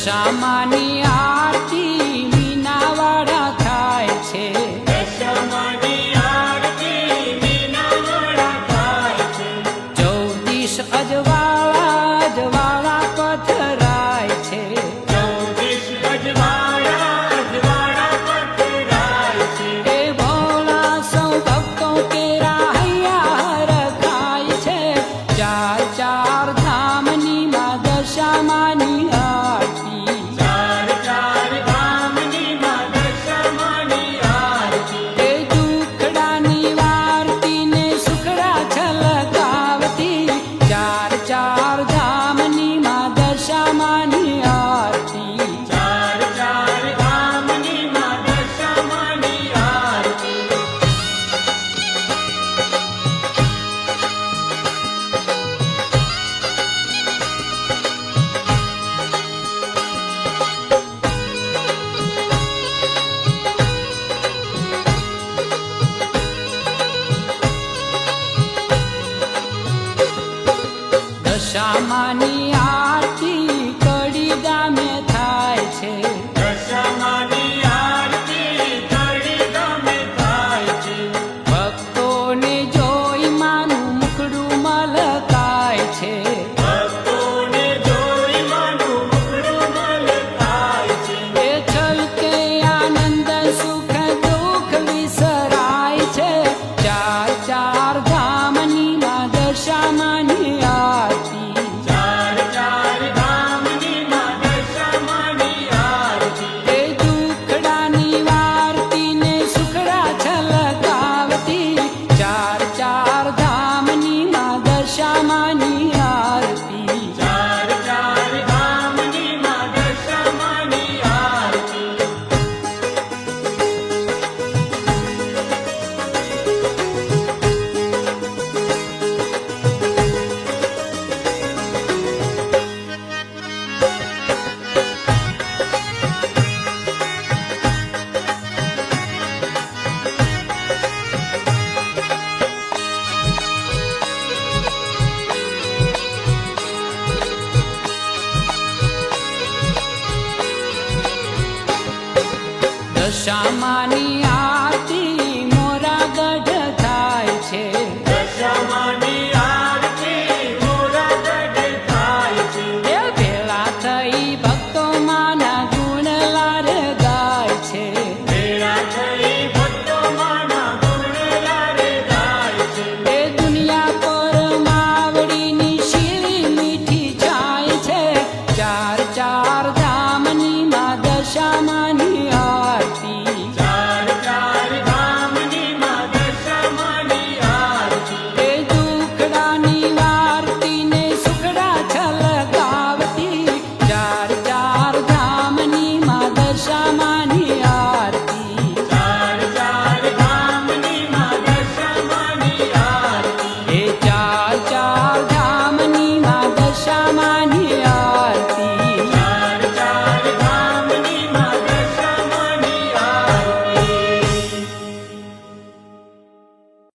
દશામાની આરતી મીનાવાળા થાય છે, દશામાની આરતી મીનાવાળા થાય છે, 14 અજવાળા પથરાય છે, 14 અજવાળા પથરાય છે, એ ભોળા સૌ ભક્તો કેરા હૈયા રખાય છે, 4 ધામની માં દશામાની આરતી, 4 ધામની માં દશામાની આરતી, એ દુખડાની વારતી ને સુખડા છલકાવતી, 4 ધામની માં દશામાની આરતી, 4 ધામની માં દશામાની આરતી. દશામાની આરતી કડી ગામે થાય છે, દશામાની આરતી કડી ગામે થાય છે, ભક્તોને જોઈ માનું મુખડું મલકાય છે, ભક્તોને જોઈ માનું મુખડું મલકાય છે, એ છલકે આનંદ સુખ દુઃખ વિસરાય છે, 4 ધામની માં દશામાની આરતી, 4 ધામની માં દશામાની આરતી, એ દુખડાની વારતી ને સુખડા છલકાવતી, 4 ધામની માં દશામાની આરતી, 4 ધામની માં દશામાની આરતી. દશામાની આરતી મોરાગઢ થાય છે, દશામાની આરતી મોરાગઢ થાય છે, એ ભેળા થઈ ભક્તો માના ગુણલાર ગાય છે, ભેળા થઈ ભક્તો માના ગુણલાર ગાય છે, એ દુનિયા પર માવડીની શીરી મીઠી જાય છે, 4 ધામની માં દશામાની આરતી, 4 ધામની માં દશામાની આરતી, એ દુખડાની વારતી ને સુખડા છલકાવતી, 4 ધામની માં દશામાની આરતી, 4 ધામની માં દશામાની આરતી. એ 4 ધામની માં દશામાની